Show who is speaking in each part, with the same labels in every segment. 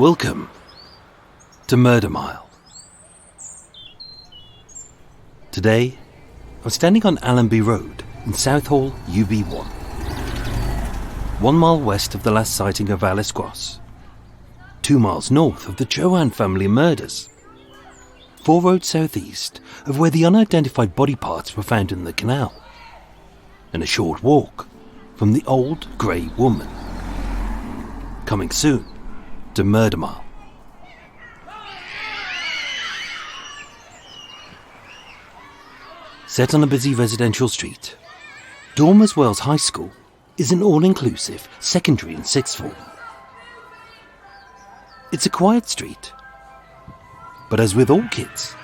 Speaker 1: Welcome to Murder Mile. Today, I'm standing on Allenby Road in Southall, UB1. 1 mile west of the last sighting of Alice Gross. 2 miles north of the Johan family murders. 4 roads southeast of where the unidentified body parts were found in the canal. And a short walk from the old grey woman. Coming soon to Murder Mile. Set on a busy residential street, Dormers Wells High School is an all-inclusive secondary and sixth form. It's a quiet street, but as with all kids,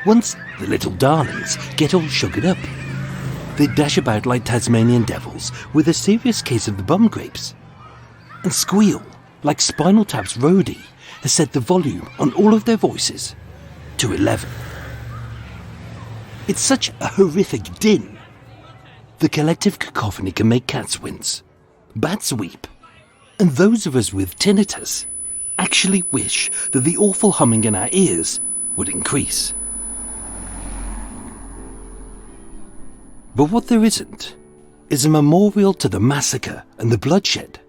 Speaker 1: once the little darlings get all sugared up, they dash about like Tasmanian devils with a serious case of the bum grapes, and squeal like Spinal Tap's roadie has set the volume on all of their voices to 11. It's such a horrific din. The collective cacophony can make cats wince, bats weep, and those of us with tinnitus actually wish that the awful humming in our ears would increase. But what there isn't is a memorial to the massacre and the bloodshed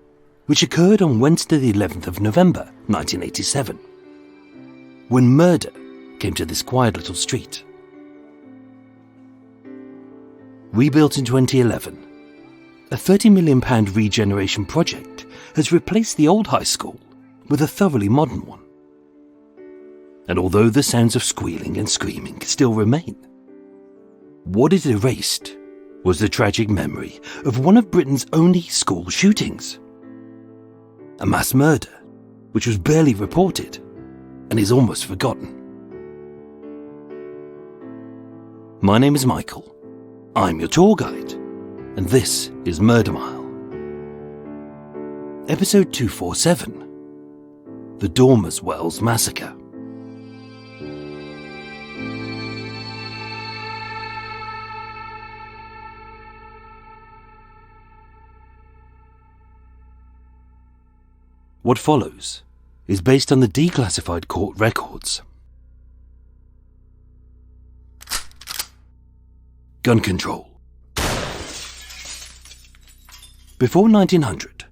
Speaker 1: which occurred on Wednesday the 11th of November 1987, when murder came to this quiet little street. Rebuilt in 2011, a £30 million regeneration project has replaced the old high school with a thoroughly modern one. And although the sounds of squealing and screaming still remain, what it erased was the tragic memory of one of Britain's only school shootings. A mass murder which was barely reported and is almost forgotten. My name is Michael. I'm your tour guide, and this is Murder Mile. Episode 247, The Dormers Wells Massacre. What follows is based on the declassified court records. Gun control. Before 1900,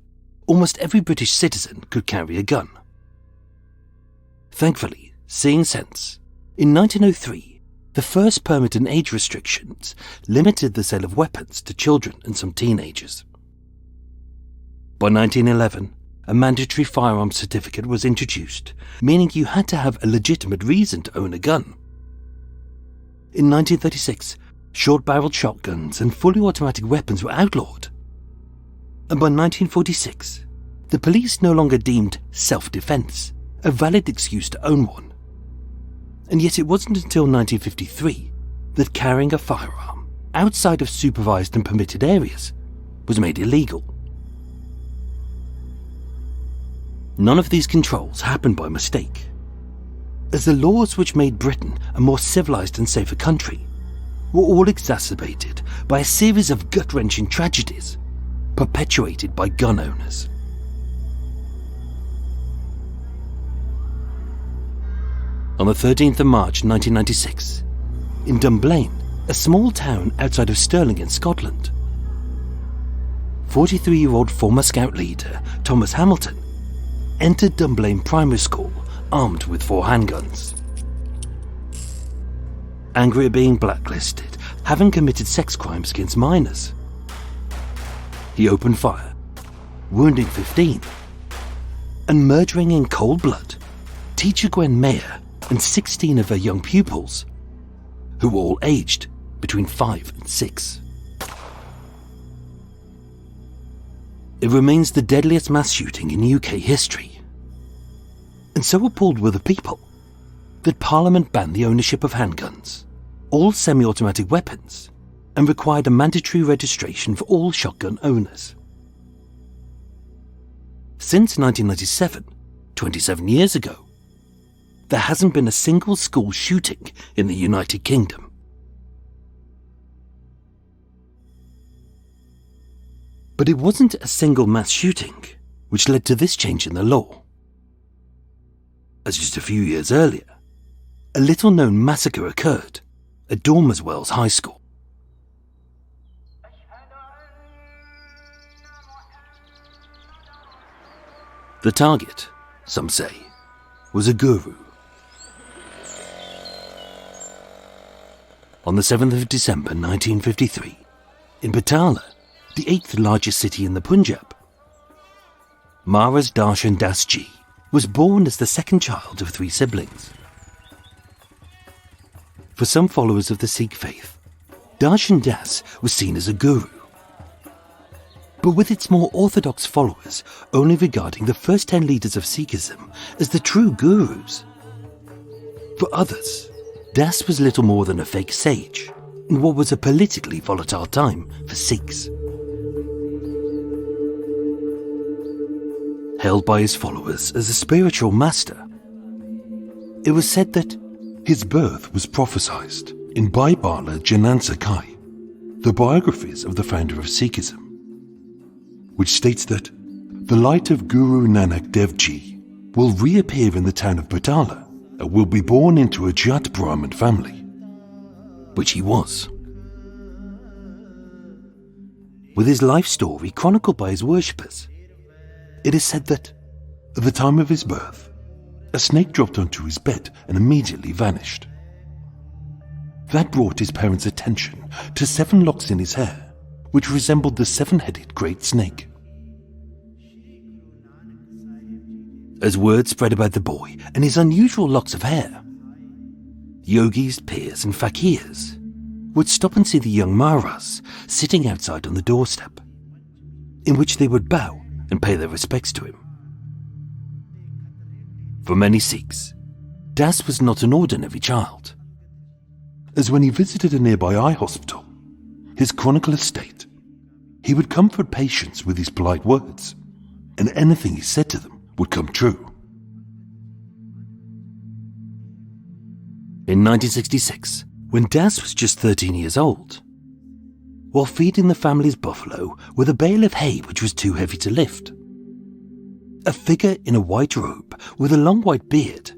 Speaker 1: almost every British citizen could carry a gun. Thankfully, seeing sense, in 1903, the first permit and age restrictions limited the sale of weapons to children and some teenagers. By 1911, a mandatory firearms certificate was introduced, meaning you had to have a legitimate reason to own a gun. In 1936, short-barreled shotguns and fully automatic weapons were outlawed. And by 1946, the police no longer deemed self-defense a valid excuse to own one. And yet it wasn't until 1953 that carrying a firearm outside of supervised and permitted areas was made illegal. None of these controls happened by mistake, as the laws which made Britain a more civilized and safer country were all exacerbated by a series of gut-wrenching tragedies perpetuated by gun owners. On the 13th of March 1996, in Dunblane, a small town outside of Stirling in Scotland, 43-year-old former Scout leader Thomas Hamilton entered Dunblane Primary School armed with 4 handguns. Angry at being blacklisted, having committed sex crimes against minors, he opened fire, wounding 15, and murdering in cold blood teacher Gwen Mayer and 16 of her young pupils, who were all aged between 5 and 6. It remains the deadliest mass shooting in UK history. And so appalled were the people that Parliament banned the ownership of handguns, all semi-automatic weapons, and required a mandatory registration for all shotgun owners. Since 1997, 27 years ago, there hasn't been a single school shooting in the United Kingdom. But it wasn't a single mass shooting which led to this change in the law. as just a few years earlier, a little-known massacre occurred at Dormerswells High School. The target, some say, was a guru. On the 7th of December 1953, in Bathala, the 8th largest city in the Punjab, Maharaj Darshan Das Ji was born as the second child of 3 siblings. For some followers of the Sikh faith, Darshan Das was seen as a guru, but with its more orthodox followers only regarding the first 10 leaders of Sikhism as the true gurus. For others, Das was little more than a fake sage in what was a politically volatile time for Sikhs. Held by his followers as a spiritual master, it was said that his birth was prophesied in Baibala Janan Sakai, the biographies of the founder of Sikhism, which states that the light of Guru Nanak Dev Ji will reappear in the town of Bathala and will be born into a Jat Brahmin family, which he was. With his life story chronicled by his worshippers, it is said that, at the time of his birth, a snake dropped onto his bed and immediately vanished. That brought his parents' attention to 7 locks in his hair, which resembled the 7-headed great snake. As word spread about the boy and his unusual locks of hair, yogis, pirs and fakirs would stop and see the young Maharaj sitting outside on the doorstep, in which they would bow and pay their respects to him. For many Sikhs, Das was not an ordinary child, as when he visited a nearby eye hospital, his chroniclers state, he would comfort patients with his polite words, and anything he said to them would come true. In 1966, when Das was just 13 years old, while feeding the family's buffalo with a bale of hay which was too heavy to lift, a figure in a white robe with a long white beard,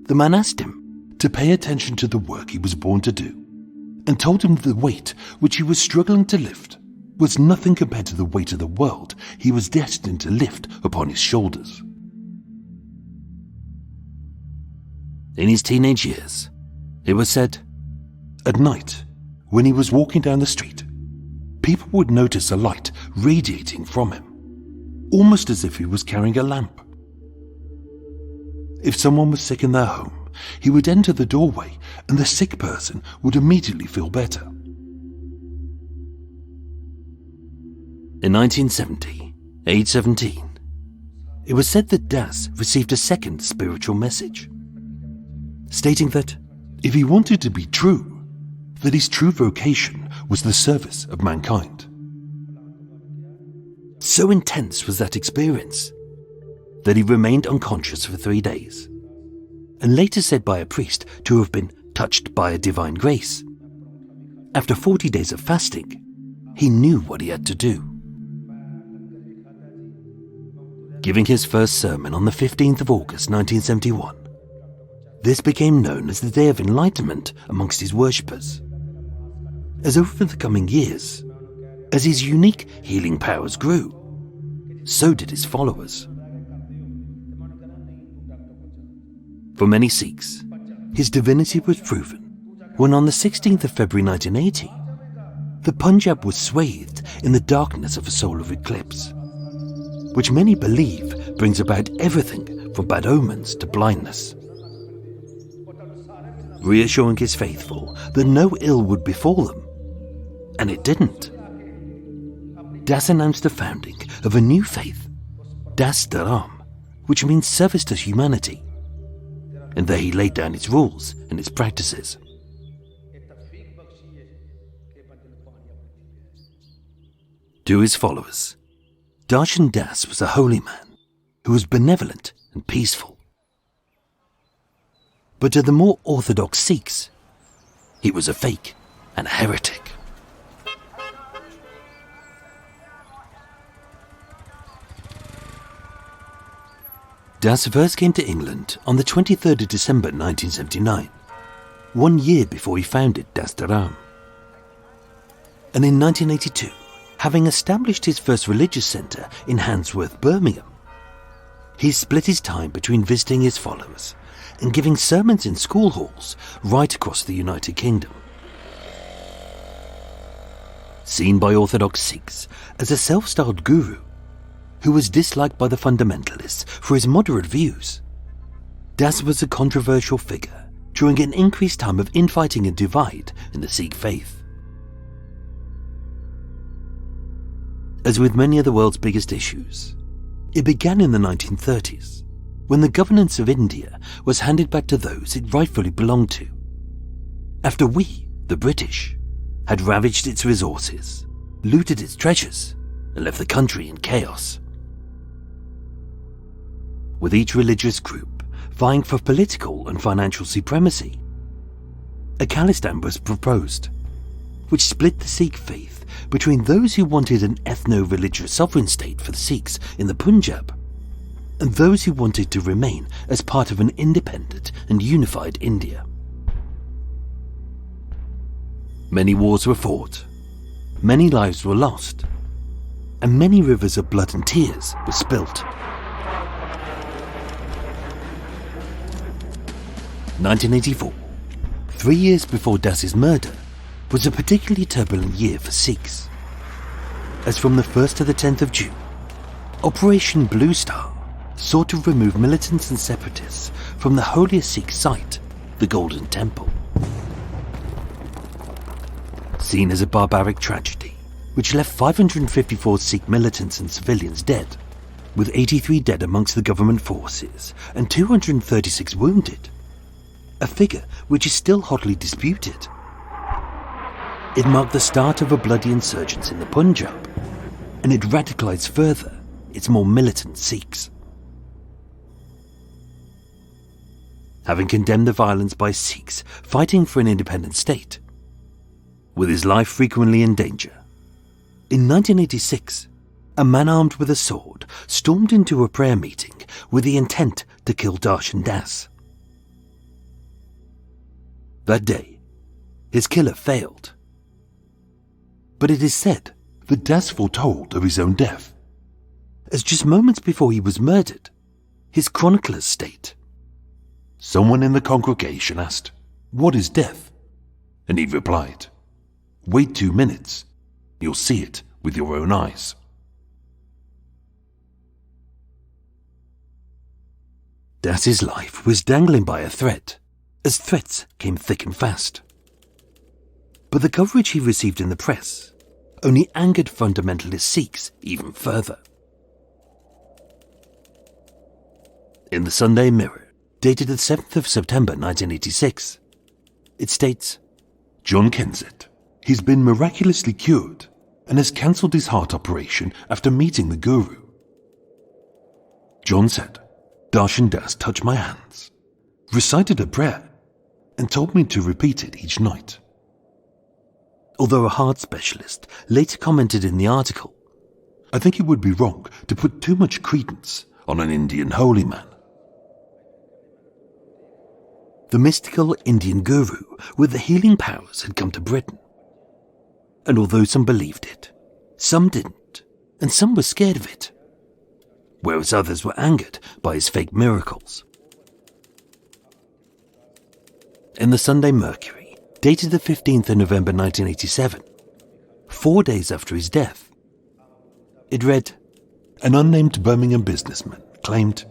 Speaker 1: the man asked him to pay attention to the work he was born to do, and told him that the weight which he was struggling to lift was nothing compared to the weight of the world he was destined to lift upon his shoulders. In his teenage years, it was said, at night, when he was walking down the street, people would notice a light radiating from him, almost as if he was carrying a lamp. If someone was sick in their home, he would enter the doorway and the sick person would immediately feel better. In 1970, age 17, it was said that Das received a second spiritual message, stating that if he wanted to be true, that his true vocation was the service of mankind. So intense was that experience that he remained unconscious for 3 days, and later said by a priest to have been touched by a divine grace. After 40 days of fasting, he knew what he had to do. Giving his first sermon on the 15th of August 1971, this became known as the Day of Enlightenment amongst his worshippers. As over the coming years, as his unique healing powers grew, so did his followers. For many Sikhs, his divinity was proven when on the 16th of February 1980, the Punjab was swathed in the darkness of a solar eclipse, which many believe brings about everything from bad omens to blindness. Reassuring his faithful that no ill would befall them, and it didn't, Das announced the founding of a new faith, Das Dharam, which means service to humanity, and there he laid down its rules and its practices. To his followers, Darshan Das was a holy man who was benevolent and peaceful. But to the more orthodox Sikhs, he was a fake and a heretic. Das first came to England on the 23rd of December 1979, 1 year before he founded Das Dharam. And in 1982, having established his first religious centre in Handsworth, Birmingham, he split his time between visiting his followers and giving sermons in school halls right across the United Kingdom. Seen by orthodox Sikhs as a self-styled guru who was disliked by the fundamentalists for his moderate views, Das was a controversial figure during an increased time of infighting and divide in the Sikh faith. As with many of the world's biggest issues, it began in the 1930s, when the governance of India was handed back to those it rightfully belonged to, after we, the British, had ravaged its resources, looted its treasures, and left the country in chaos. With each religious group vying for political and financial supremacy, a Khalistan was proposed, which split the Sikh faith between those who wanted an ethno-religious sovereign state for the Sikhs in the Punjab and those who wanted to remain as part of an independent and unified India. Many wars were fought, many lives were lost, and many rivers of blood and tears were spilt. 1984, 3 years before Das's murder, was a particularly turbulent year for Sikhs, as from the 1st to the 10th of June, Operation Blue Star sought to remove militants and separatists from the holiest Sikh site, the Golden Temple. Seen as a barbaric tragedy, which left 554 Sikh militants and civilians dead, with 83 dead amongst the government forces and 236 wounded, a figure which is still hotly disputed. It marked the start of a bloody insurgence in the Punjab, and it radicalized further its more militant Sikhs. Having condemned the violence by Sikhs fighting for an independent state, with his life frequently in danger, in 1986, a man armed with a sword stormed into a prayer meeting with the intent to kill Darshan Das. That day, his killer failed. But it is said that Das foretold of his own death, as just moments before he was murdered, his chroniclers state, "Someone in the congregation asked, 'What is death?' And he replied, 'Wait 2 minutes, you'll see it with your own eyes.'" Das's life was dangling by a thread, as threats came thick and fast. But the coverage he received in the press only angered fundamentalist Sikhs even further. In the Sunday Mirror, dated the 7th of September 1986, it states, "John Kensett, he's been miraculously cured and has cancelled his heart operation after meeting the Guru. John said, Darshan Das touched my hands, recited a prayer, and told me to repeat it each night." Although a heart specialist later commented in the article, "I think it would be wrong to put too much credence on an Indian holy man." The mystical Indian guru with the healing powers had come to Britain. And although some believed it, some didn't, and some were scared of it, whereas others were angered by his fake miracles. In the Sunday Mercury, dated the 15th of November 1987, 4 days after his death, it read, "An unnamed Birmingham businessman claimed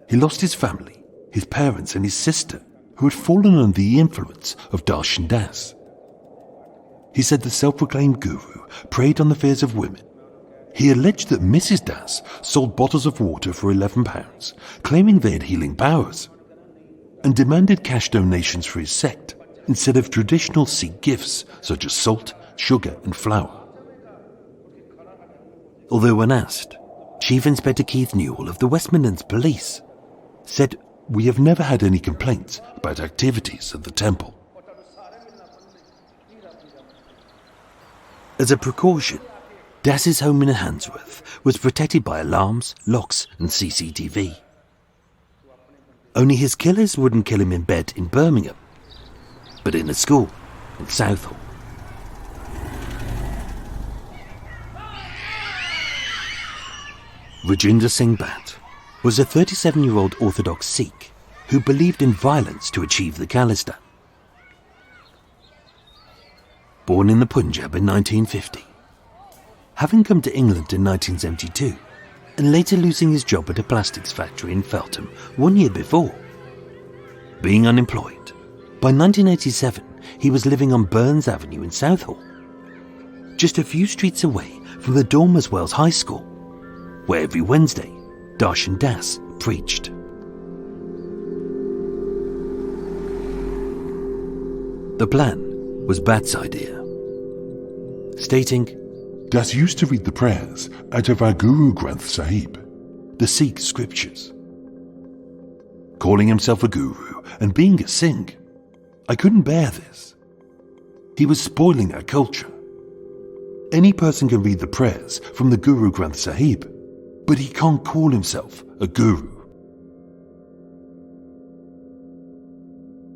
Speaker 1: he lost his family, his parents and his sister, who had fallen under the influence of Darshan Das. He said the self-proclaimed guru preyed on the fears of women. He alleged that Mrs. Das sold bottles of water for £11, claiming they had healing powers, and demanded cash donations for his sect instead of traditional Sikh gifts such as salt, sugar and flour." Although when asked, Chief Inspector Keith Newell of the West Midlands Police said, "We have never had any complaints about activities at the temple." As a precaution, Das's home in Handsworth was protected by alarms, locks and CCTV. Only his killers wouldn't kill him in bed in Birmingham, but in a school in Southall. Rajinder Singh Batth was a 37-year-old orthodox Sikh who believed in violence to achieve the Khalistan. Born in the Punjab in 1950, having come to England in 1972, and later losing his job at a plastics factory in Feltham 1 year before. Being unemployed, by 1987 he was living on Burns Avenue in Southall, just a few streets away from the Dormers Wells High School, where every Wednesday Darshan Das preached. The plan was Batth's idea, stating,
Speaker 2: Das used to read the prayers out of our Guru Granth Sahib,
Speaker 1: the Sikh scriptures. Calling himself a guru and being a Singh, I couldn't bear this. He was spoiling our culture. Any person can read the prayers from the Guru Granth Sahib, but he can't call himself a guru.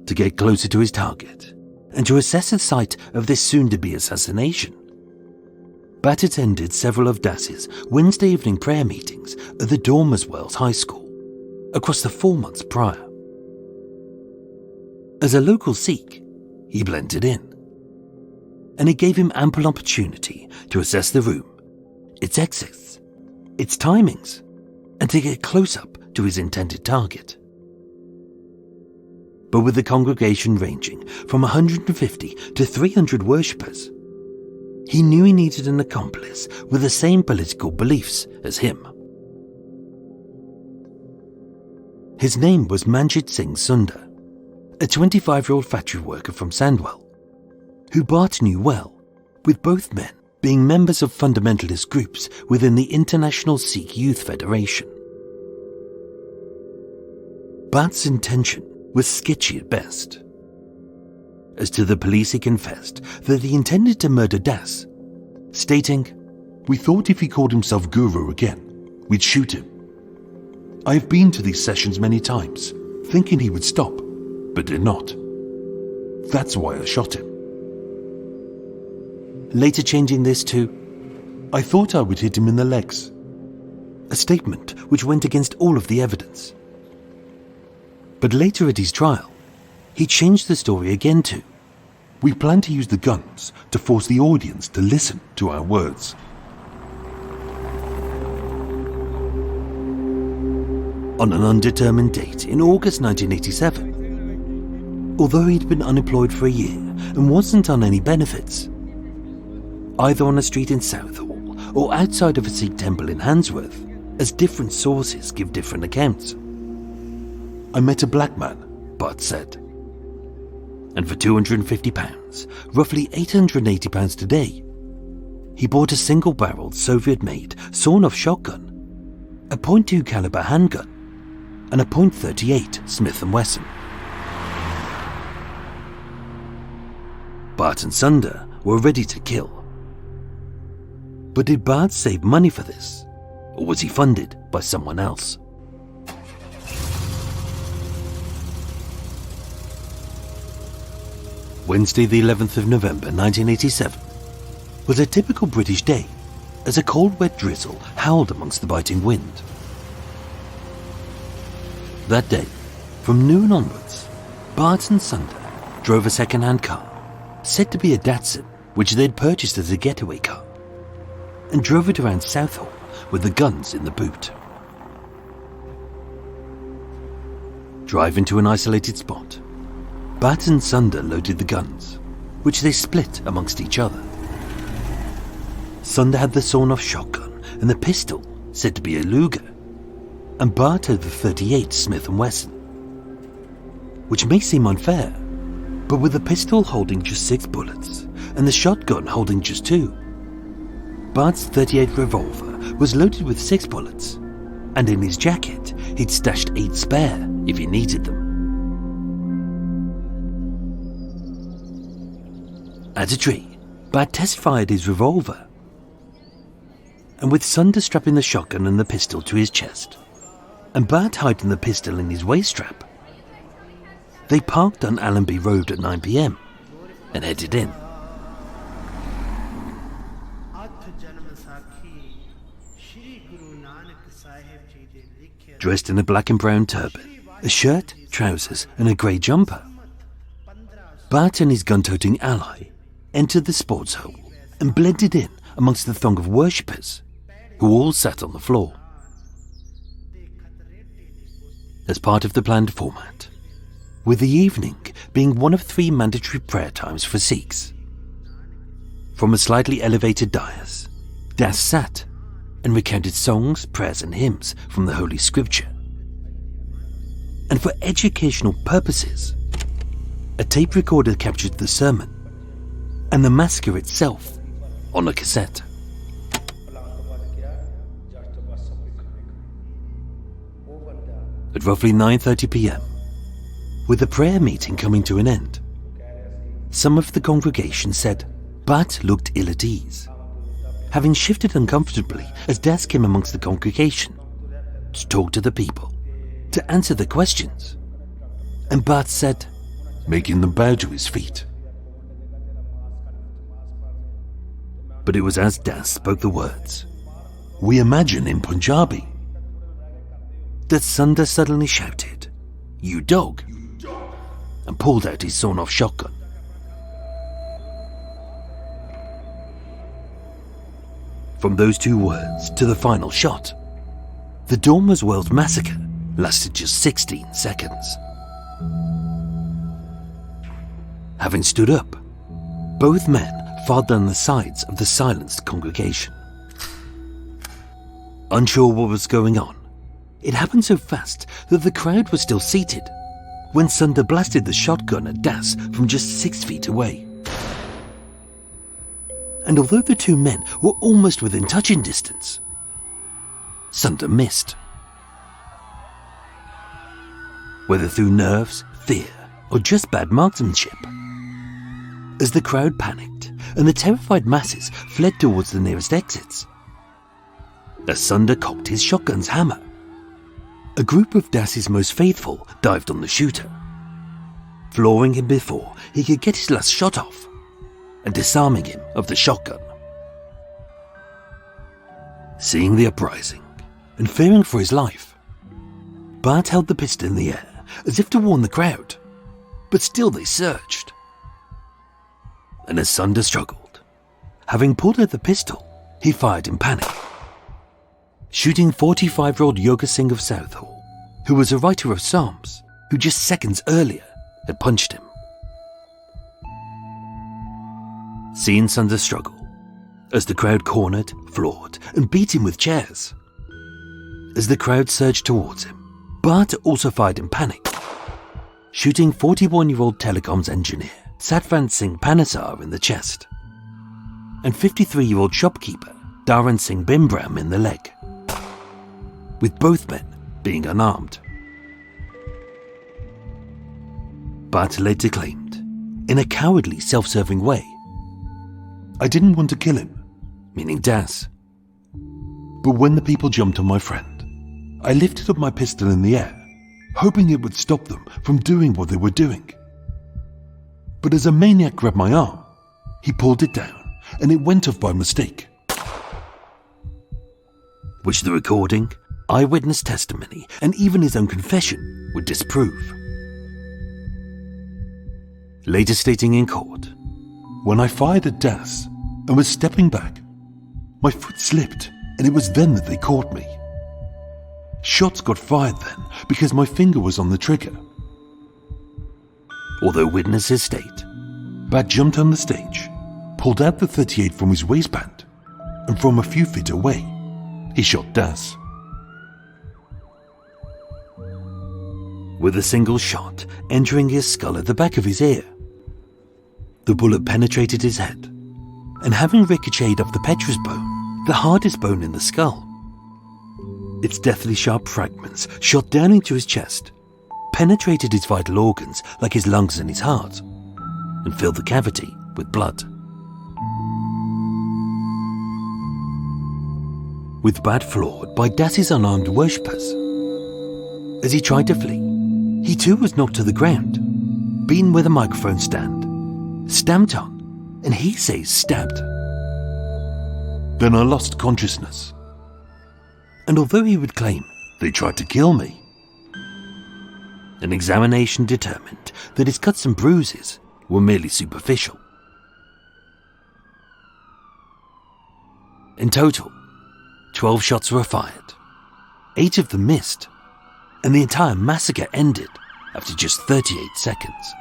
Speaker 1: To get closer to his target, and to assess the site of this soon-to-be assassination, Batth attended several of Das's Wednesday evening prayer meetings at the Dormers Wells High School, across the 4 months prior. As a local Sikh, he blended in, and it gave him ample opportunity to assess the room, its exits, its timings, and to get close up to his intended target. But with the congregation ranging from 150 to 300 worshippers, he knew he needed an accomplice with the same political beliefs as him. His name was Mangit Sunder, a 25-year-old factory worker from Sandwell, who Batth knew well, with both men being members of fundamentalist groups within the International Sikh Youth Federation. Batth's intention was sketchy at best. As to the police, he confessed that he intended to murder Das, stating,
Speaker 2: We thought if he called himself Guru again, we'd shoot him. I have been to these sessions many times, thinking he would stop, but did not. That's why I shot him.
Speaker 1: Later changing this to,
Speaker 2: I thought I would hit him in the legs.
Speaker 1: A statement which went against all of the evidence. But later at his trial, he changed the story again to,
Speaker 2: We plan to use the guns to force the audience to listen to our words.
Speaker 1: On an undetermined date in August 1987, although he'd been unemployed for a year and wasn't on any benefits, either on a street in Southall or outside of a Sikh temple in Handsworth, as different sources give different accounts.
Speaker 2: I met a black man,
Speaker 1: Batth said, and for £250, roughly £880 today, he bought a single-barreled Soviet-made sawn-off shotgun, a .22 caliber handgun, and a .38 Smith & Wesson. Batth and Sunder were ready to kill. But did Batth save money for this, or was he funded by someone else? Wednesday the 11th of November 1987 was a typical British day as a cold wet drizzle howled amongst the biting wind. That day, from noon onwards, Batth and Sunder drove a second-hand car, said to be a Datsun, which they'd purchased as a getaway car, and drove it around Southall with the guns in the boot. Driving to an isolated spot, Batth and Sunder loaded the guns, which they split amongst each other. Sunder had the sawn-off shotgun and the pistol, said to be a Luger, and Batth had the .38 Smith & Wesson, which may seem unfair, but with the pistol holding just 6 bullets and the shotgun holding just 2, Batth's .38 revolver was loaded with 6 bullets, and in his jacket he'd stashed 8 spare if he needed them. At a tree, Batth test-fired his revolver, and with Sunder strapping the shotgun and the pistol to his chest, and Batth hiding the pistol in his waist strap, They parked on Allenby Road at 9 p.m. and headed in. Dressed in a black and brown turban, a shirt, trousers and a grey jumper, Batth and his gun-toting ally entered the sports hall and blended in amongst the throng of worshippers who all sat on the floor. As part of the planned format, with the evening being one of 3 mandatory prayer times for Sikhs. From a slightly elevated dais, Das sat and recounted songs, prayers and hymns from the Holy Scripture. And for educational purposes, a tape recorder captured the sermon and the massacre itself on a cassette. At roughly 9:30 p.m, with the prayer meeting coming to an end, some of the congregation said Batth looked ill at ease, having shifted uncomfortably as Das came amongst the congregation to talk to the people, to answer the questions. And Batth said,
Speaker 2: making them bow to his feet.
Speaker 1: But it was as Das spoke the words,
Speaker 2: "We imagine in Punjabi,"
Speaker 1: that Sunder suddenly shouted, "You dog!" and pulled out his sawn-off shotgun. From those 2 words to the final shot, the Dormer's World Massacre lasted just 16 seconds. Having stood up, both men filed down the sides of the silenced congregation. Unsure what was going on, it happened so fast that the crowd was still seated when Sunder blasted the shotgun at Das from just 6 feet away. And although the 2 men were almost within touching distance, Sunder missed. Whether through nerves, fear, or just bad marksmanship, as the crowd panicked and the terrified masses fled towards the nearest exits, as Sunder cocked his shotgun's hammer, a group of Das's most faithful dived on the shooter, flooring him before he could get his last shot off and disarming him of the shotgun. Seeing the uprising and fearing for his life, Batth held the pistol in the air as if to warn the crowd, but still they surged. And as Sunder struggled, having pulled out the pistol, he fired in panic, shooting 45-year-old Yoga Singh of Southall, who was a writer of psalms, who just seconds earlier had punched him. Seeing Sunder struggle, as the crowd cornered, floored, and beat him with chairs, as the crowd surged towards him, Batth also fired in panic, shooting 41-year-old telecoms engineer Satvan Singh Panesar in the chest, and 53-year-old shopkeeper Dharan Singh Bimbram in the leg, with both men being unarmed. Batth later claimed, in a cowardly, self-serving way,
Speaker 2: "I didn't want to kill him,"
Speaker 1: meaning Das.
Speaker 2: "But when the people jumped on my friend, I lifted up my pistol in the air, hoping it would stop them from doing what they were doing. But as a maniac grabbed my arm, he pulled it down and it went off by mistake."
Speaker 1: Which the recording, eyewitness testimony, and even his own confession would disprove. Later stating in court,
Speaker 2: "When I fired at Das and was stepping back, my foot slipped and it was then that they caught me. Shots got fired then because my finger was on the trigger."
Speaker 1: Although witnesses state,
Speaker 2: Batth jumped on the stage, pulled out the .38 from his waistband, and from a few feet away, he shot Das.
Speaker 1: With a single shot entering his skull at the back of his ear, the bullet penetrated his head, and having ricocheted off the petrous bone, the hardest bone in the skull, its deathly sharp fragments shot down into his chest, penetrated his vital organs like his lungs and his heart, and filled the cavity with blood. With Batth floored by Das's unarmed worshippers, as he tried to flee, he too was knocked to the ground been where the microphone stand, stamped on, and he says stabbed.
Speaker 2: Then I lost consciousness.
Speaker 1: And although he would claim
Speaker 2: They tried to kill me.
Speaker 1: an examination determined that his cuts and bruises were merely superficial. In total, 12 shots were fired, 8 of them missed, and the entire massacre ended after just 38 seconds.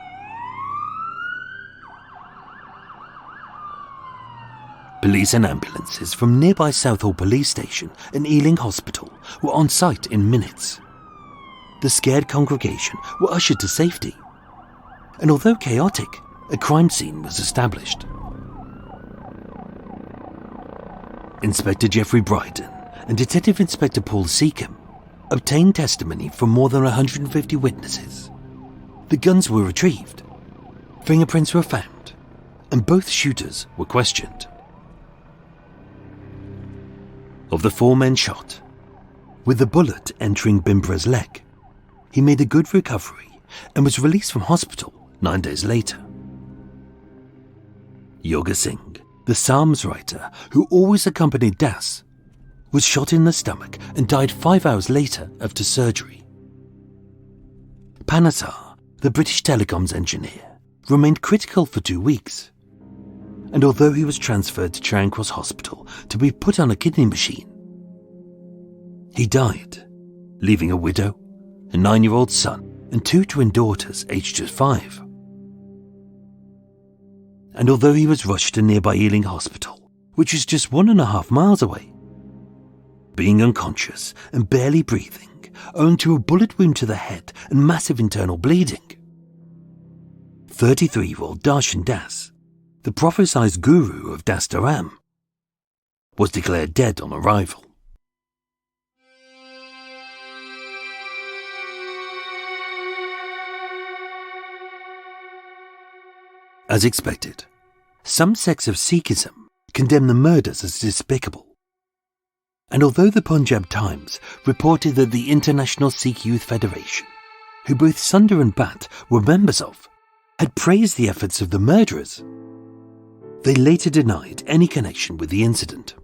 Speaker 1: Police and ambulances from nearby Southall police station and Ealing Hospital were on site in minutes. The scared congregation were ushered to safety, and although chaotic, a crime scene was established. Inspector Geoffrey Bryden and Detective Inspector Paul Seacombe obtained testimony from more than 150 witnesses. The guns were retrieved, fingerprints were found, and both shooters were questioned. Of the 4 men shot, with the bullet entering Bimbra's leg, he made a good recovery and was released from hospital 9 days later. Yoga Singh, the Psalms writer who always accompanied Das, was shot in the stomach and died 5 hours later after surgery. Panesar, the British telecoms engineer, remained critical for 2 weeks, and although he was transferred to Charing Cross Hospital to be put on a kidney machine, he died, leaving a widow, a 9-year-old son, and 2 twin daughters aged just 5. And although he was rushed to nearby Ealing Hospital, which was just 1.5 miles away, being unconscious and barely breathing, owing to a bullet wound to the head and massive internal bleeding, 33-year-old Darshan Das, the prophesied guru of Das Dharam, was declared dead on arrival. As expected, some sects of Sikhism condemn the murders as despicable. And although the Punjab Times reported that the International Sikh Youth Federation, who both Sunder and Batth were members of, had praised the efforts of the murderers, they later denied any connection with the incident.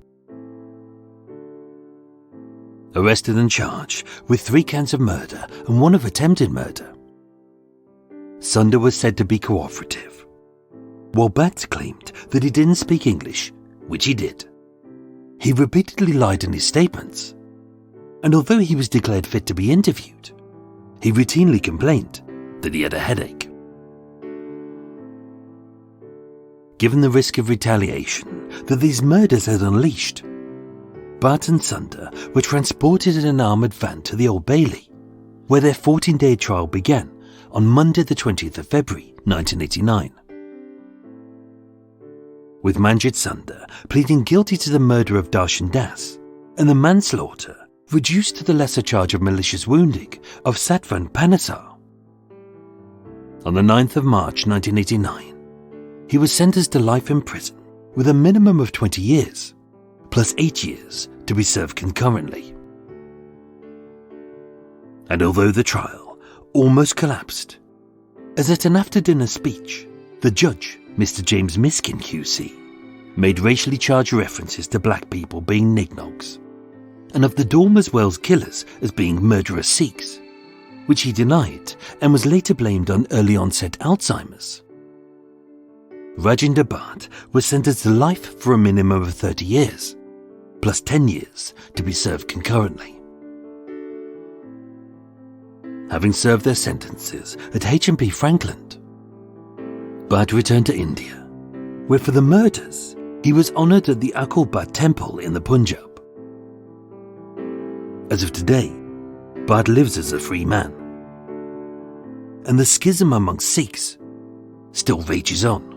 Speaker 1: Arrested and charged with 3 counts of murder and 1 of attempted murder, Sunder was said to be cooperative, while Batth claimed that he didn't speak English, which he did. He repeatedly lied in his statements, and although he was declared fit to be interviewed, he routinely complained that he had a headache. Given the risk of retaliation that these murders had unleashed, Batth and Sunder were transported in an armoured van to the Old Bailey, where their 14-day trial began on Monday the 20th of February 1989. With Mangit Sunder pleading guilty to the murder of Darshan Das and the manslaughter reduced to the lesser charge of malicious wounding of Satvan Panesar. On the 9th of March 1989, he was sentenced to life in prison with a minimum of 20 years, plus 8 years to be served concurrently. And although the trial almost collapsed, as at an after-dinner speech, the judge, Mr. James Miskin QC, made racially charged references to black people being nignogs, and of the Dormers Wells killers as being murderous Sikhs, which he denied and was later blamed on early onset Alzheimer's. Rajinder was sentenced to life for a minimum of 30 years, plus 10 years to be served concurrently. Having served their sentences at H&P Frankland, Batth returned to India, where for the murders he was honoured at the Akal Bat temple in the Punjab. As of today, Batth lives as a free man, and the schism amongst Sikhs still rages on.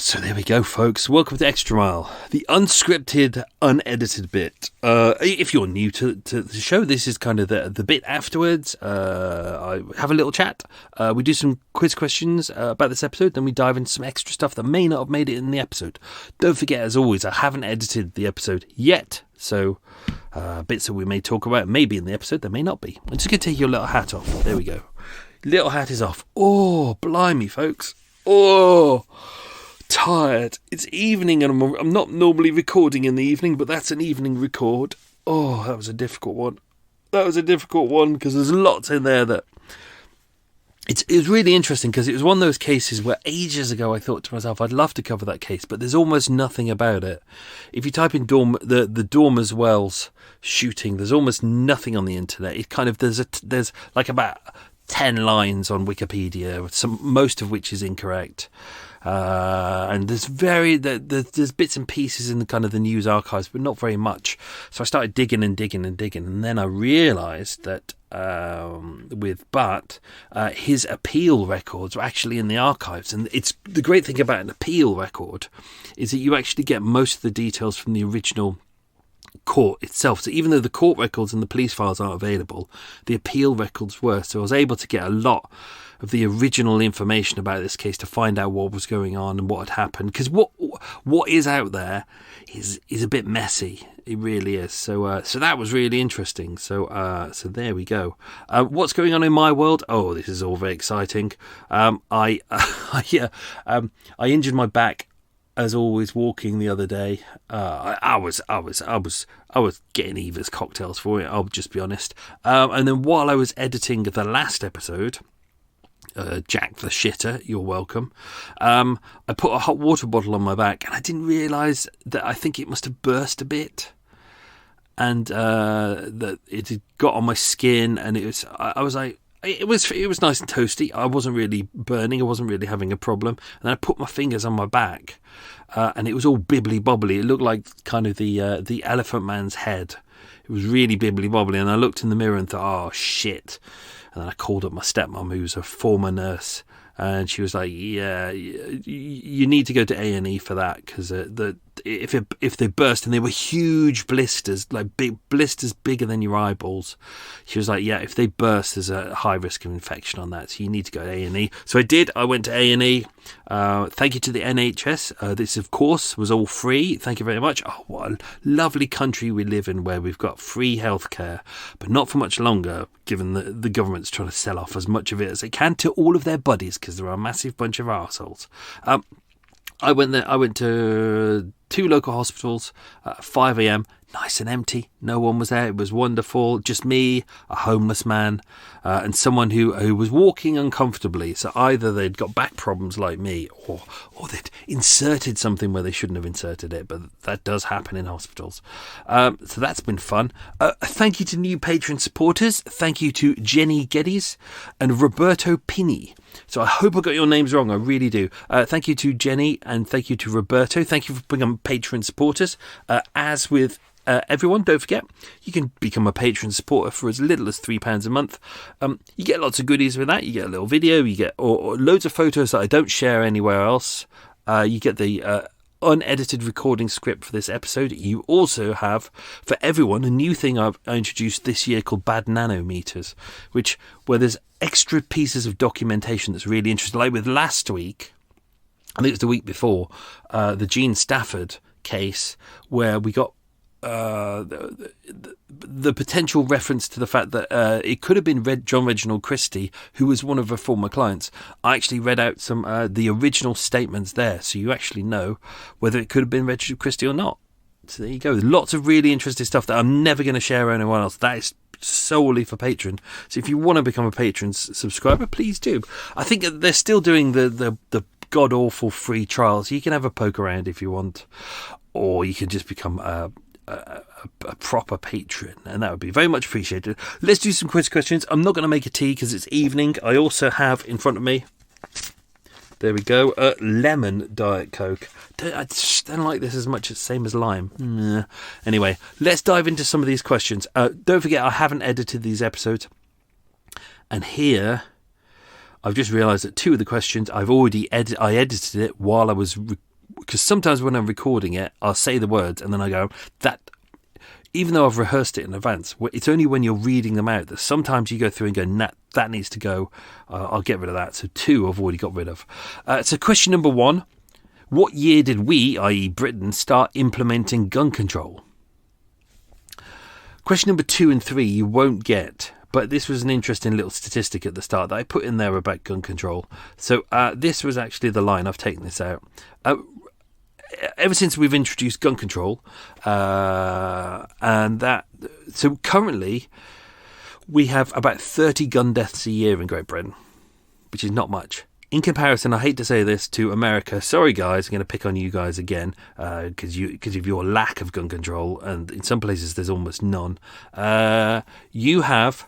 Speaker 1: So there we go, folks. Welcome to Extra Mile, the unscripted, unedited bit. If you're new to the show, this is kind of the bit afterwards. I have a little chat. We do some quiz questions about this episode, then we dive into some extra stuff that may not have made it in the episode. Don't forget, as always, I haven't edited the episode yet, so bits that we may talk about may be in the episode, there may not be. I'm just going to take your little hat off. There we go. Little hat is off. Oh, blimey, folks. Oh, tired. It's evening and I'm not normally recording in the evening, but that's an evening record. Oh, that was a difficult one. Because there's lots in there that it was really interesting, because it was one of those cases where ages ago I thought to myself, I'd love to cover that case, but there's almost nothing about it. If you type in the Dormers Wells shooting, there's almost nothing on the internet. It kind of there's like about 10 lines on Wikipedia, most of which is incorrect. And there's bits and pieces in the kind of the news archives, but not very much. So I started digging, and then I realised that with Batth, his appeal records were actually in the archives. And it's the great thing about an appeal record is that you actually get most of the details from the original court itself. So even though the court records and the police files aren't available, the appeal records were. So I was able to get a lot of the original information about this case to find out what was going on and what had happened, because what is out there is a bit messy. It really is. So that was really interesting. So there we go. What's going on in my world? Oh, this is all very exciting. I injured my back, as always, walking the other day. I was getting Eva's cocktails for it, I'll just be honest. And then while I was editing the last episode, Jack the Shitter, you're welcome, I put a hot water bottle on my back, and I didn't realise that I think it must have burst a bit, and that it had got on my skin, and it was nice and toasty. I wasn't really burning, I wasn't really having a problem. And then I put my fingers on my back, and it was all bibbly bobbly. It looked like kind of the Elephant Man's head. It was really bibbly bobbly, and I looked in the mirror and thought, oh shit. And then I called up my stepmom, who's a former nurse, and she was like, yeah, you need to go to A&E for that, because if they burst, and they were huge blisters, like big blisters bigger than your eyeballs, she was like, yeah, if they burst, there's a high risk of infection on that, so you need to go to A&E. So I did. I went to A&E. Thank you to the NHS. This, of course, was all free. Thank you very much. Oh, what a lovely country we live in, where we've got free healthcare, but not for much longer, given that the government's trying to sell off as much of it as they can to all of their buddies, because they're a massive bunch of arseholes. I went there. I went to 2 local hospitals at 5 a.m. Nice and empty. No one was there. It was wonderful. Just me, a homeless man, and someone who was walking uncomfortably. So either they'd got back problems like me, or they'd inserted something where they shouldn't have inserted it. But that does happen in hospitals. So that's been fun. Thank you to new patron supporters. Thank you to Jenny Geddes and Roberto Pini. So I hope I got your names wrong. I really do. Thank you to Jenny, and thank you to Roberto. Thank you for becoming patron supporters. As with everyone, don't forget, you can become a patron supporter for as little as £3 a month. You get lots of goodies with that. You get a little video, you get or loads of photos that I don't share anywhere else. You get the unedited recording script for this episode. You also have, for everyone, a new thing I introduced this year called Bad Nanometers, where there's extra pieces of documentation that's really interesting. Like with last week, I think it was the week before, the Gene Stafford case, where we got the potential reference to the fact that it could have been John Reginald Christie, who was one of her former clients. I actually read out some the original statements there, so you actually know whether it could have been Reginald Christie or not. So there you go. Lots of really interesting stuff that I'm never going to share with anyone else. That is solely for patron. So if you want to become a patron subscriber, please do. I think they're still doing the god awful free trials. You can have a poke around if you want, or you can just become a proper patron, and that would be very much appreciated. Let's do some quiz questions. I'm not going to make a tea because it's evening. I also have in front of me, there we go, lemon Diet Coke. I just don't like this as much as same as lime. Anyway, let's dive into some of these questions. Don't forget, I haven't edited these episodes, and here I've just realised that 2 of the questions I've already edited it while I was because sometimes when I'm recording it, I'll say the words and then I go, that, even though I've rehearsed it in advance, it's only when you're reading them out that sometimes you go through and go, nah, that needs to go. I'll get rid of that. So 2 I've already got rid of. So question number 1, what year did we, i.e. Britain, start implementing gun control? Question number 2 and 3 you won't get, but this was an interesting little statistic at the start that I put in there about gun control. So this was actually the line. I've taken this out. Ever since we've introduced gun control, so currently we have about 30 gun deaths a year in Great Britain, which is not much. In comparison, I hate to say this, to America, sorry guys, I'm going to pick on you guys again, because of your lack of gun control, and in some places there's almost none. You have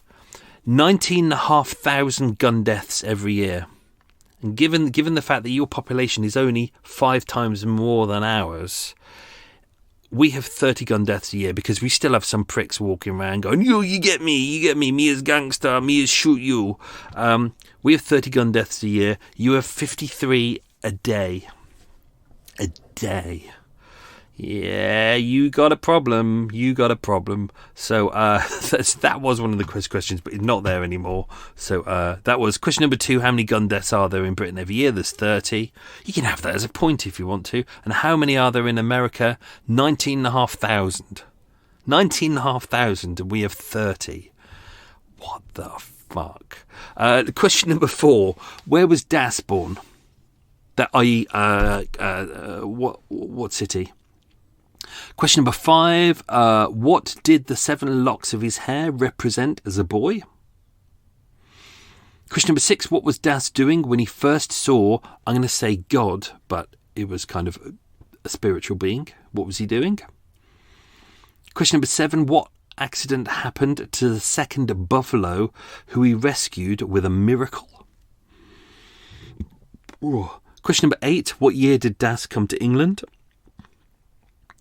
Speaker 1: 19,500 gun deaths every year. And given the fact that your population is only 5 times more than ours, we have 30 gun deaths a year because we still have some pricks walking around going, you get me as gangster, me as shoot you. We have 30 gun deaths a year. You have 53 a day. A day. Yeah, you got a problem. So that was one of the quiz questions, but it's not there anymore. So that was question number 2. How many gun deaths are there in Britain every year? There's 30. You can have that as a point if you want to. And how many are there in America? 19,500. 19,500, and we have 30. What the fuck? Question number 4. Where was Das born? What city? Question number 5, what did the 7 locks of his hair represent as a boy? Question number 6, what was Das doing when he first saw, I'm going to say God, but it was kind of a spiritual being. What was he doing? Question number 7, what accident happened to the second buffalo who he rescued with a miracle? Ooh. Question number 8, what year did Das come to England?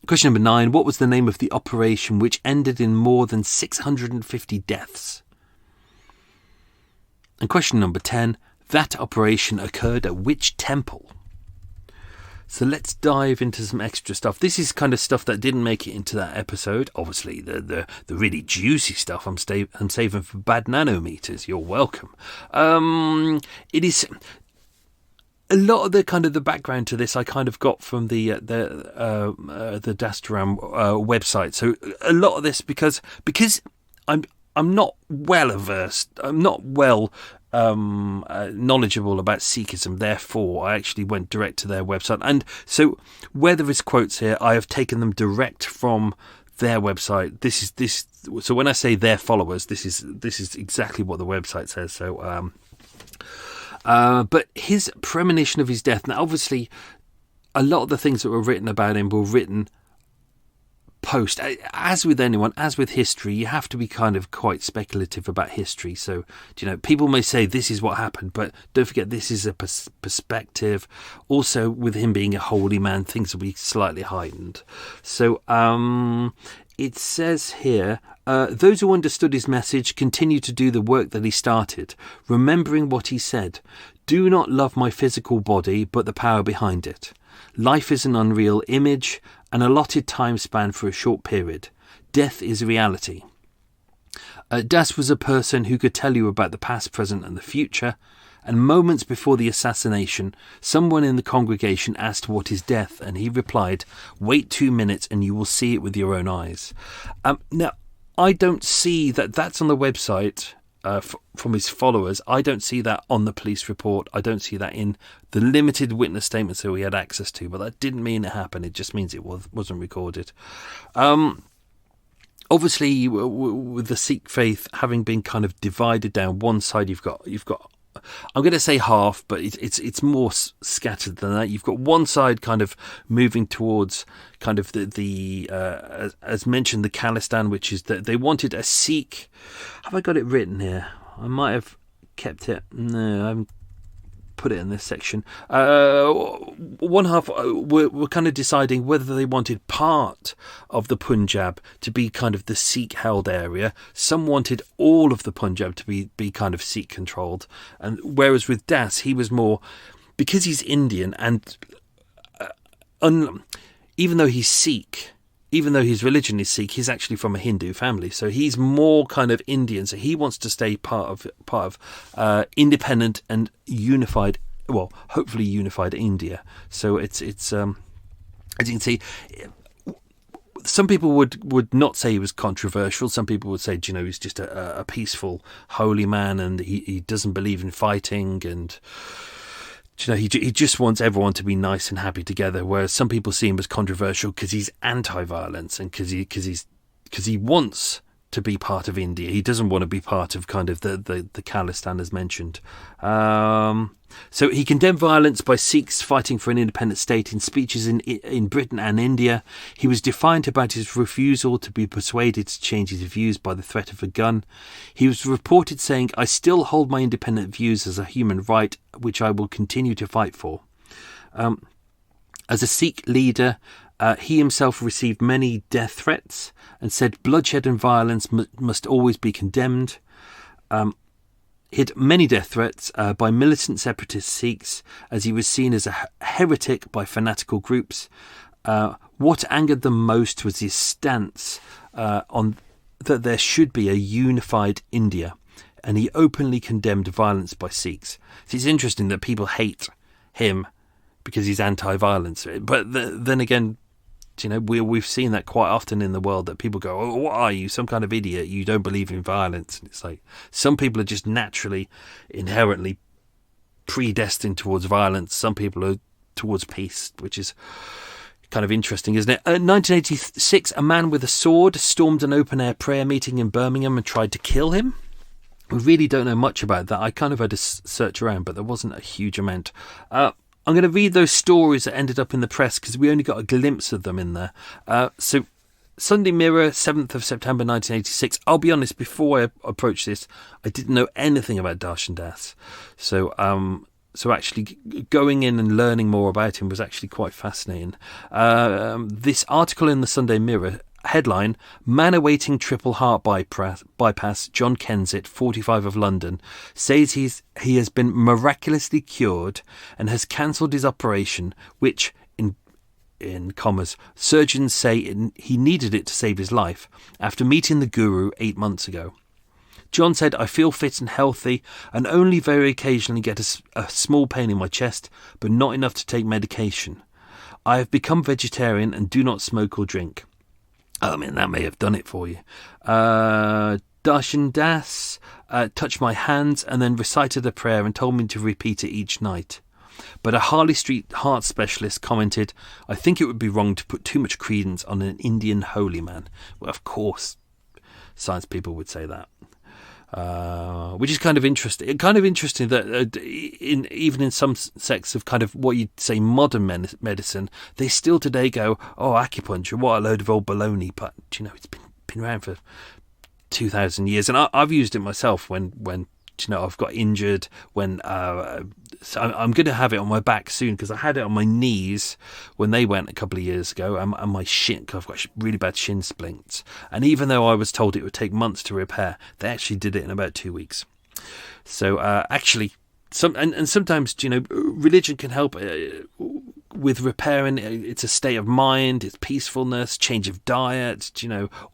Speaker 1: Question number 9, what was the name of the operation which ended in more than 650 deaths? And question number 10, that operation occurred at which temple? So let's dive into some extra stuff. This is kind of stuff that didn't make it into that episode. Obviously, the really juicy stuff I'm saving for bad nanometers. You're welcome. It is... A lot of the background to this I kind of got from the Dastaram website. So a lot of this because I'm not well versed. I'm not well knowledgeable about Sikhism. Therefore, I actually went direct to their website. And so where there is quotes here, I have taken them direct from their website. So when I say their followers, this is exactly what the website says. So. But his premonition of his death. Now, obviously, a lot of the things that were written about him were written post. As with anyone, as with history, you have to be kind of quite speculative about history. So, people may say this is what happened, but don't forget this is a perspective. Also, with him being a holy man, things will be slightly heightened. So, it says here, those who understood his message continue to do the work that he started, remembering what he said. Do not love my physical body, but the power behind it. Life is an unreal image, an allotted time span for a short period. Death is reality. Das was a person who could tell you about the past, present and the future. And moments before the assassination, someone in the congregation asked what is death, and he replied, wait 2 minutes and you will see it with your own eyes. Now, I don't see that that's on the website from his followers. I don't see that on the police report. I don't see that in the limited witness statements that we had access to, but that didn't mean it happened. It just means it wasn't recorded. Obviously, with the Sikh faith having been kind of divided down, one side you've got I'm going to say half, but it's more scattered than that. You've got one side kind of moving towards kind of the as mentioned, the Khalistan, which is that they wanted a Sikh. Have I got it written here? I might have kept it. No, I haven't put it in this section. One half were kind of deciding whether they wanted part of the Punjab to be kind of the Sikh held area. Some wanted all of the Punjab to be kind of Sikh controlled, and whereas with Das he was more, because he's Indian and even though he's Sikh, even though his religion is Sikh, he's actually from a Hindu family, so he's more kind of Indian. So he wants to stay part of independent and unified, well, hopefully unified India. So it's as you can see, some people would not say he was controversial. Some people would say, he's just a peaceful, holy man, and he doesn't believe in fighting, and he just wants everyone to be nice and happy together. Whereas some people see him as controversial because he's anti-violence and because he wants to be part of India. He doesn't want to be part of kind of the Khalistan as mentioned. So he condemned violence by Sikhs fighting for an independent state in speeches in Britain and India. He was defiant about his refusal to be persuaded to change his views by the threat of a gun. He was reported saying, "I still hold my independent views as a human right, which I will continue to fight for." As a Sikh leader, he himself received many death threats and said bloodshed and violence must always be condemned. He had many death threats by militant separatist Sikhs, as he was seen as a heretic by fanatical groups. What angered them most was his stance on that there should be a unified India, and he openly condemned violence by Sikhs. So it's interesting that people hate him because he's anti-violence, but then again, we've seen that quite often in the world, that people go, "Oh, what are you, some kind of idiot? You don't believe in violence." And it's like some people are just naturally, inherently predestined towards violence. Some people are towards peace, which is kind of interesting, isn't it? In 1986, a man with a sword stormed an open-air prayer meeting in Birmingham and tried to kill him. We really don't know much about that. I kind of had to search around, but there wasn't a huge amount. I'm going to read those stories that ended up in the press because we only got a glimpse of them in there. So, Sunday Mirror, 7th of September 1986. I'll be honest, before I approached this, I didn't know anything about Darshan Das. So actually going in and learning more about him was actually quite fascinating. This article in the Sunday Mirror, headline, "Man awaiting triple heart bypass, John Kensett, 45 of London, says he has been miraculously cured and has cancelled his operation, which, in commas, surgeons say he needed it to save his life, after meeting the Guru 8 months ago. John said, "I feel fit and healthy and only very occasionally get a small pain in my chest, but not enough to take medication. I have become vegetarian and do not smoke or drink." I mean, that may have done it for you. Darshan Das touched my hands and then recited a prayer and told me to repeat it each night. But a Harley Street heart specialist commented, "I think it would be wrong to put too much credence on an Indian holy man." Well, of course, science people would say that. Which is kind of interesting. Kind of interesting that even in some sects of kind of what you'd say modern medicine, they still today go, "Oh, acupuncture, what a load of old baloney." But it's been around for 2,000 years, and I've used it myself when I've got injured. So I'm going to have it on my back soon because I had it on my knees when they went a couple of years ago, and my shin, cause I've got really bad shin splints. And even though I was told it would take months to repair, they actually did it in about 2 weeks. So actually, sometimes religion can help with repairing. It's a state of mind, it's peacefulness, change of diet.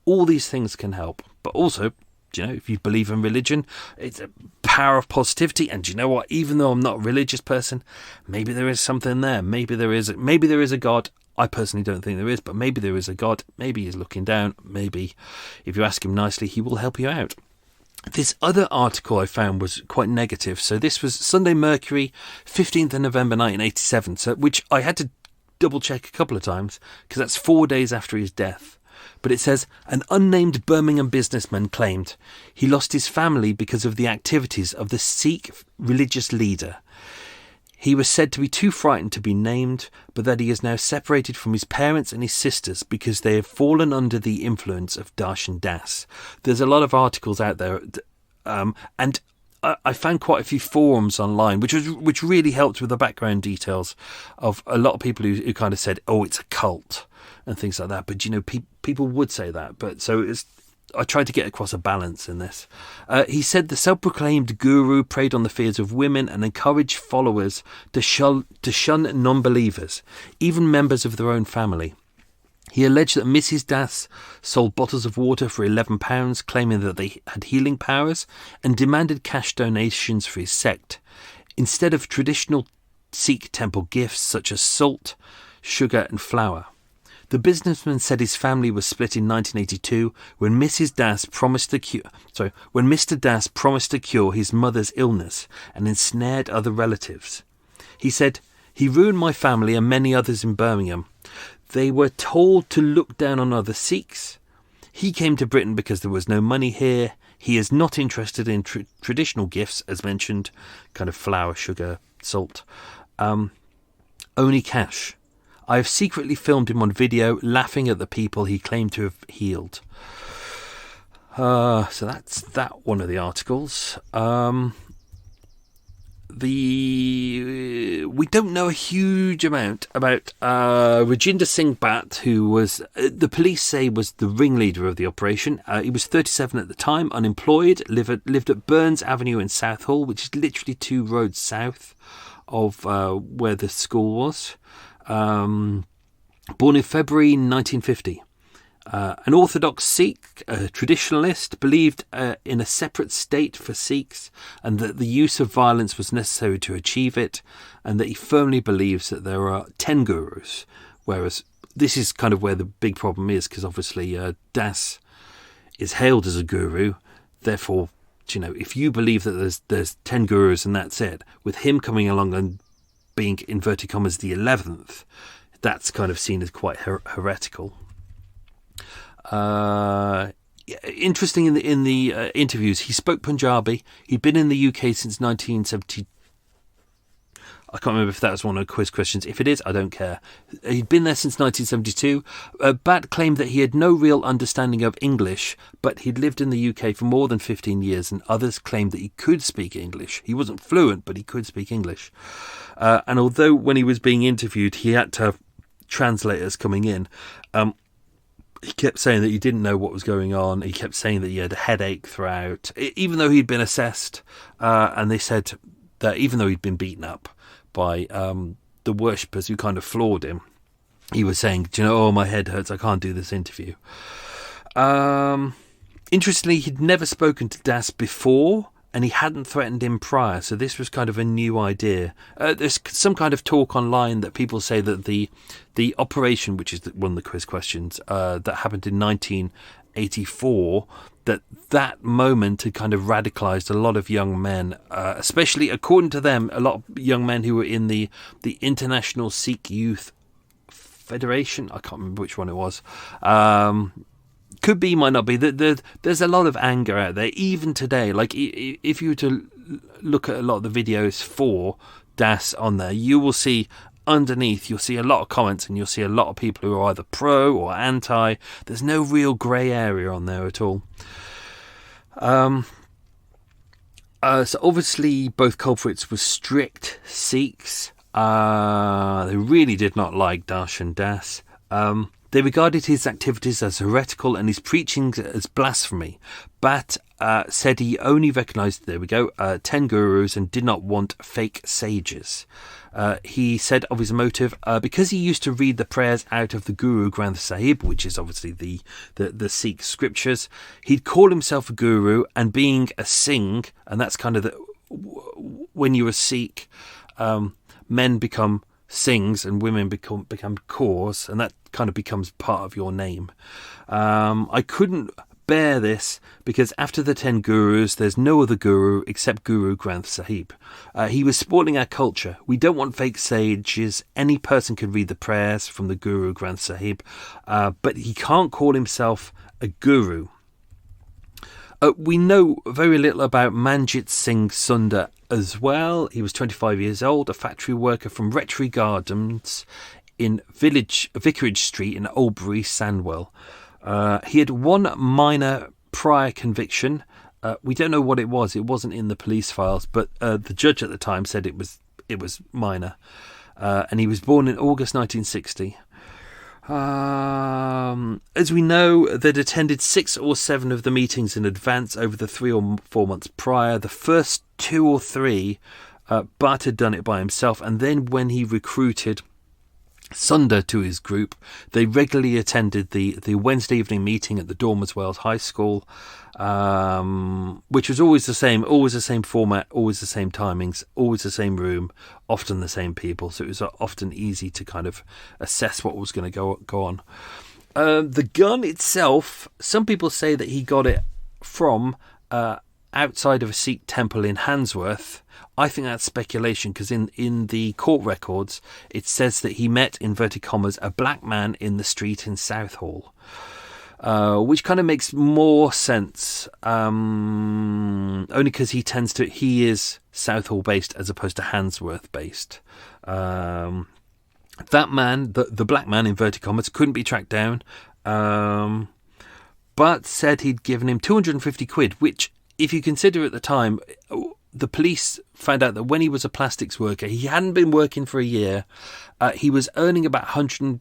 Speaker 1: All these things can help, but also, if you believe in religion, it's a power of positivity. And do you know what? Even though I'm not a religious person, maybe there is something there. Maybe there is a God. I personally don't think there is, but maybe there is a God. Maybe he's looking down. Maybe if you ask him nicely, he will help you out. This other article I found was quite negative. So this was Sunday Mercury, 15th of November 1987, which I had to double check a couple of times because that's 4 days after his death. But it says, an unnamed Birmingham businessman claimed he lost his family because of the activities of the Sikh religious leader. He was said to be too frightened to be named, but that he is now separated from his parents and his sisters because they have fallen under the influence of Darshan Das. There's a lot of articles out there, and I found quite a few forums online, which really helped with the background details of a lot of people who kind of said, "Oh, it's a cult," and things like that. But people would say that. But so I tried to get across a balance in this. He said the self-proclaimed guru preyed on the fears of women and encouraged followers to shun non-believers, even members of their own family. He alleged that Mrs. Das sold bottles of water for £11, claiming that they had healing powers, and demanded cash donations for his sect, instead of traditional Sikh temple gifts such as salt, sugar and flour. The businessman said his family was split in 1982 when Mrs. Das promised to when Mr. Das promised to cure his mother's illness and ensnared other relatives. He said, "He ruined my family and many others in Birmingham. They were told to look down on other Sikhs. He came to Britain because there was no money here. He is not interested in traditional gifts, as mentioned, kind of flour, sugar, salt. Only cash. I have secretly filmed him on video, laughing at the people he claimed to have healed." So that's that one of the articles. We don't know a huge amount about Rajinder Singh Batth, who was, the police say, was the ringleader of the operation. He was 37 at the time, unemployed, lived at Burns Avenue in Southall, which is literally 2 roads south of where the school was. Born in February 1950. An orthodox Sikh, a traditionalist, believed in a separate state for Sikhs and that the use of violence was necessary to achieve it, and that he firmly believes that there are 10 gurus, whereas this is kind of where the big problem is, because obviously Das is hailed as a guru. Therefore, if you believe that there's 10 gurus and that's it, with him coming along and being, inverted commas, the 11th, that's kind of seen as quite heretical. Interesting in the interviews, he spoke Punjabi. He'd been in the UK since 1970. I can't remember if that was one of the quiz questions. If it is, I don't care. He'd been there since 1972. Bat claimed that he had no real understanding of English, but he'd lived in the UK for more than 15 years, and others claimed that he could speak English. He wasn't fluent, but he could speak English. And although when he was being interviewed, he had to have translators coming in, he kept saying that he didn't know what was going on. He kept saying that he had a headache throughout, even though he'd been assessed. And they said that even though he'd been beaten up by the worshippers who kind of floored him, he was saying, my head hurts, I can't do this interview. Interestingly, he'd never spoken to Das before, and he hadn't threatened him prior, so this was kind of a new idea. There's some kind of talk online that people say that the operation, which is one of the quiz questions, that happened in 1984, that moment had kind of radicalised a lot of young men, especially, according to them, a lot of young men who were in the International Sikh Youth Federation. I can't remember which one it was. Could be, might not be. There's a lot of anger out there, even today. Like, if you were to look at a lot of the videos for Das on there, you will see underneath, you'll see a lot of comments, and you'll see a lot of people who are either pro or anti. There's no real grey area on there at all. So obviously both culprits were strict Sikhs. They really did not like Darshan Das. They regarded his activities as heretical and his preaching as blasphemy. Bat said he only recognised, 10 gurus and did not want fake sages. He said of his motive, because he used to read the prayers out of the Guru Granth Sahib, which is obviously the Sikh scriptures, he'd call himself a guru, and being a Singh, and that's kind of when you're a Sikh, men become Singhs and women become Kaurs, and that kind of becomes part of your name. I couldn't bear this because after the 10 gurus, there's no other guru except Guru Granth Sahib. He was spoiling our culture. We don't want fake sages. Any person can read the prayers from the Guru Granth Sahib, but he can't call himself a guru. We know very little about Mangit Singh Sunder as well. He was 25 years old, a factory worker from Rectory Gardens in Vicarage Street in Oldbury, Sandwell. He had one minor prior conviction. We don't know what it was. It wasn't in the police files, but the judge at the time said it was minor. And he was born in August 1960. As we know, they'd attended 6 or 7 of the meetings in advance over the 3 or 4 months prior. The first 2 or 3, Batth had done it by himself, and then when he recruited Sunder to his group, they regularly attended the Wednesday evening meeting at the Dormers Wells High School, which was always the same format, always the same timings, always the same room, often the same people. So it was often easy to kind of assess what was going to go on. The gun itself, some people say that he got it from outside of a Sikh temple in Handsworth. I think that's speculation, because in the court records it says that he met, inverted commas, a black man in the street in Southall, which kind of makes more sense, only because he is Southall based as opposed to Handsworth based. That man, the black man, inverted commas, couldn't be tracked down, but said he'd given him 250 quid, which, if you consider at the time, the police found out that when he was a plastics worker, he hadn't been working for a year. He was earning about 100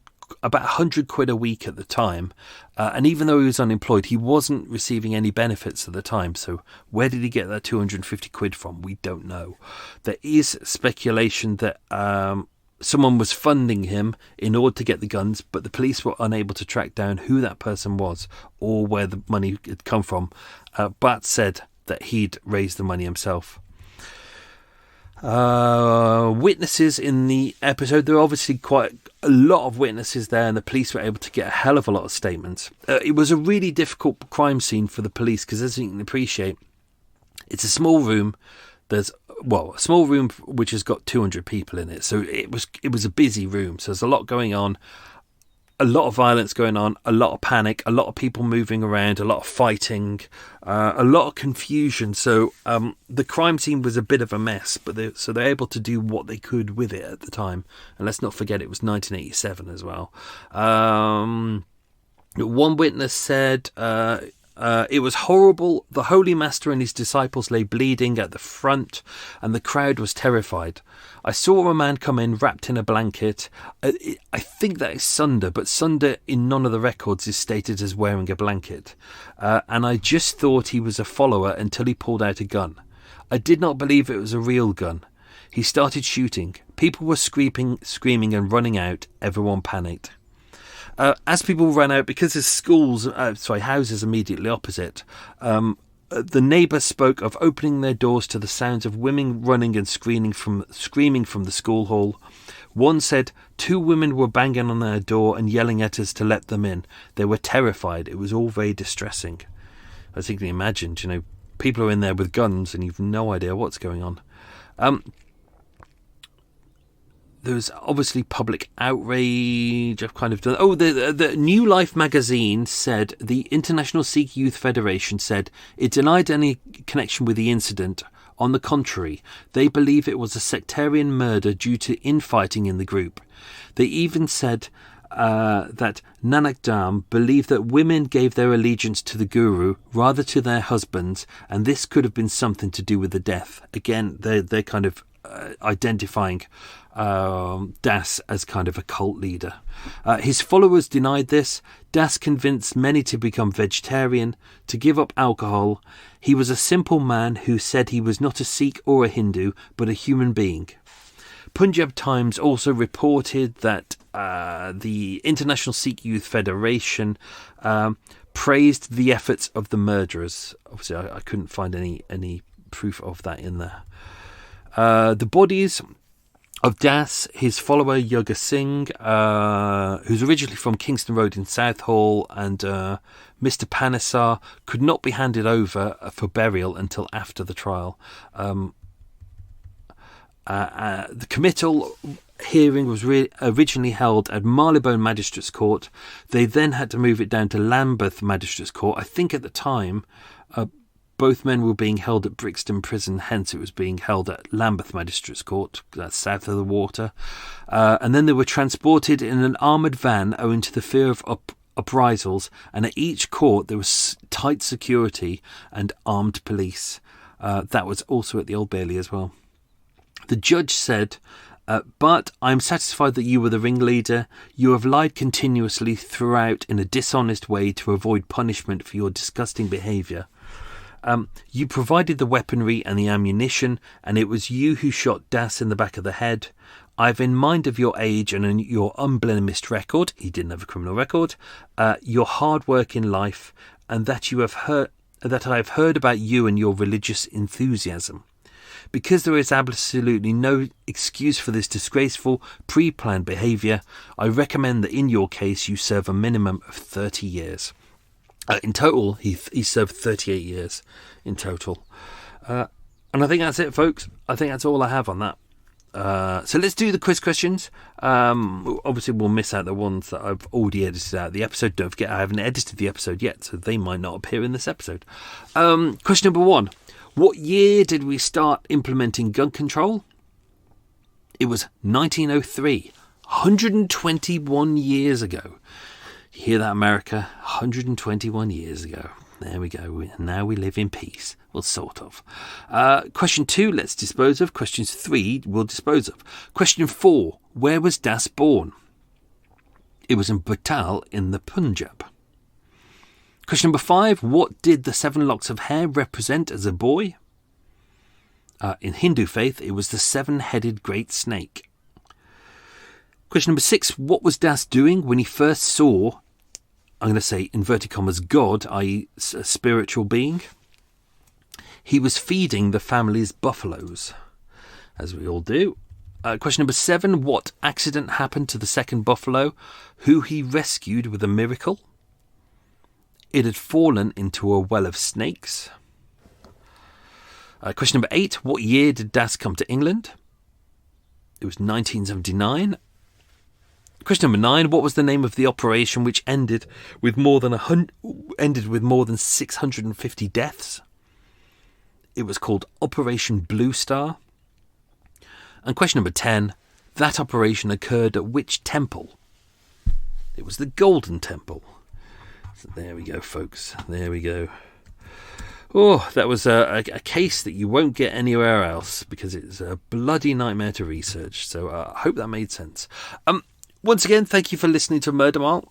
Speaker 1: quid a week at the time. And even though he was unemployed, he wasn't receiving any benefits at the time. So where did he get that 250 quid from? We don't know. There is speculation that someone was funding him in order to get the guns, but the police were unable to track down who that person was or where the money had come from. Batth said that he'd raised the money himself. Witnesses in the episode, there were obviously quite a lot of witnesses there, and the police were able to get a hell of a lot of statements. It was a really difficult crime scene for the police, because as you can appreciate, it's a small room. There's a small room which has got 200 people in it, so it was a busy room. So there's a lot going on, a lot of violence going on, a lot of panic, a lot of people moving around, a lot of fighting, a lot of confusion. So the crime scene was a bit of a mess, but they're able to do what they could with it at the time. And let's not forget it was 1987 as well. One witness said, it was horrible. The Holy Master and his disciples lay bleeding at the front, and the crowd was terrified. I saw a man come in wrapped in a blanket. I think that is Sunder, but Sunder in none of the records is stated as wearing a blanket. And I just thought he was a follower until he pulled out a gun. I did not believe it was a real gun. He started shooting. People were screaming and running out. Everyone panicked. As people ran out, because there's houses immediately opposite, the neighbours spoke of opening their doors to the sounds of women running and screaming from the school hall. One said 2 women were banging on their door and yelling at us to let them in. They were terrified. It was all very distressing. As you can imagine, people are in there with guns and you've no idea what's going on. There was obviously public outrage. I've kind of done. The New Life magazine said the International Sikh Youth Federation said it denied any connection with the incident. On the contrary, they believe it was a sectarian murder due to infighting in the group. They even said that Nanak Dham believed that women gave their allegiance to the Guru rather to their husbands, and this could have been something to do with the death. Again, they're kind of identifying Das as kind of a cult leader. His followers denied this. Das convinced many to become vegetarian, to give up alcohol. He was a simple man who said he was not a Sikh or a Hindu, but a human being. Punjab Times also reported that the International Sikh Youth Federation praised the efforts of the murderers. Obviously, I couldn't find any proof of that in there. The bodies of Das, his follower Yoga Singh, who's originally from Kingston Road in Southall, and Mr. Panesar could not be handed over for burial until after the trial. The committal hearing was originally held at Marylebone Magistrates Court. They then had to move it down to Lambeth Magistrates Court. I think at the time both men were being held at Brixton Prison, hence it was being held at Lambeth Magistrates Court, that's south of the water. And then they were transported in an armoured van owing to the fear of uprisals, and at each court there was tight security and armed police. That was also at the Old Bailey as well. The judge said But I'm satisfied that you were the ringleader. You have lied continuously throughout in a dishonest way to avoid punishment for your disgusting behaviour. You provided the weaponry and the ammunition, and it was you who shot Das in the back of the head. I've in mind of your age and your unblemished record, he didn't have a criminal record, your hard work in life, and that I have heard about you and your religious enthusiasm. Because there is absolutely no excuse for this disgraceful, pre-planned behaviour, I recommend that in your case you serve a minimum of 30 years. In total, he served 38 years in total. And I think that's it, folks. I think that's all I have on that. So let's do the quiz questions. Obviously, we'll miss out the ones that I've already edited out of the episode. Don't forget, I haven't edited the episode yet, so they might not appear in this episode. Question number 1. What year did we start implementing gun control? It was 1903, 121 years ago. You hear that, America? 121 years ago. There we go. Now we live in peace. Well, sort of. Question 2, let's dispose of. Questions 3, we'll dispose of. Question 4, where was Das born? It was in Batth in the Punjab. Question number 5, what did the 7 locks of hair represent as a boy? In Hindu faith, it was the 7-headed great snake. Question number 6, what was Das doing when he first saw, I'm going to say inverted commas, God, i.e. a spiritual being? He was feeding the family's buffaloes, as we all do. Question number 7, what accident happened to the second buffalo, who he rescued with a miracle? It had fallen into a well of snakes. Question number 8, what year did Das come to England? It was 1979. Question number 9, what was the name of the operation which ended with more than 650 deaths? It was called Operation Blue Star. And question number 10, that operation occurred at which temple? It was the Golden Temple. So there we go, folks. There we go. Oh, that was a case that you won't get anywhere else because it's a bloody nightmare to research. So I hope that made sense. Once again, thank you for listening to Murder Mile.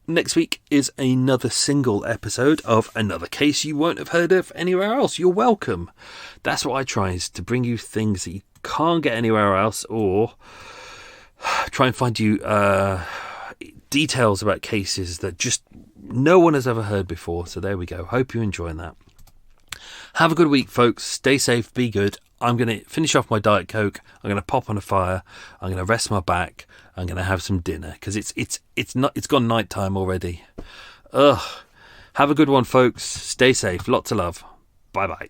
Speaker 1: Next week is another single episode of another case you won't have heard of anywhere else. You're welcome. That's what I try, is to bring you things that you can't get anywhere else, or try and find you details about cases that just no one has ever heard before. So there we go. Hope you're enjoying that. Have a good week, folks. Stay safe. Be good. I'm going to finish off my Diet Coke. I'm going to pop on a fire. I'm going to rest my back. I'm going to have some dinner because it's gone night time already. Ugh. Have a good one, folks. Stay safe. Lots of love. Bye bye.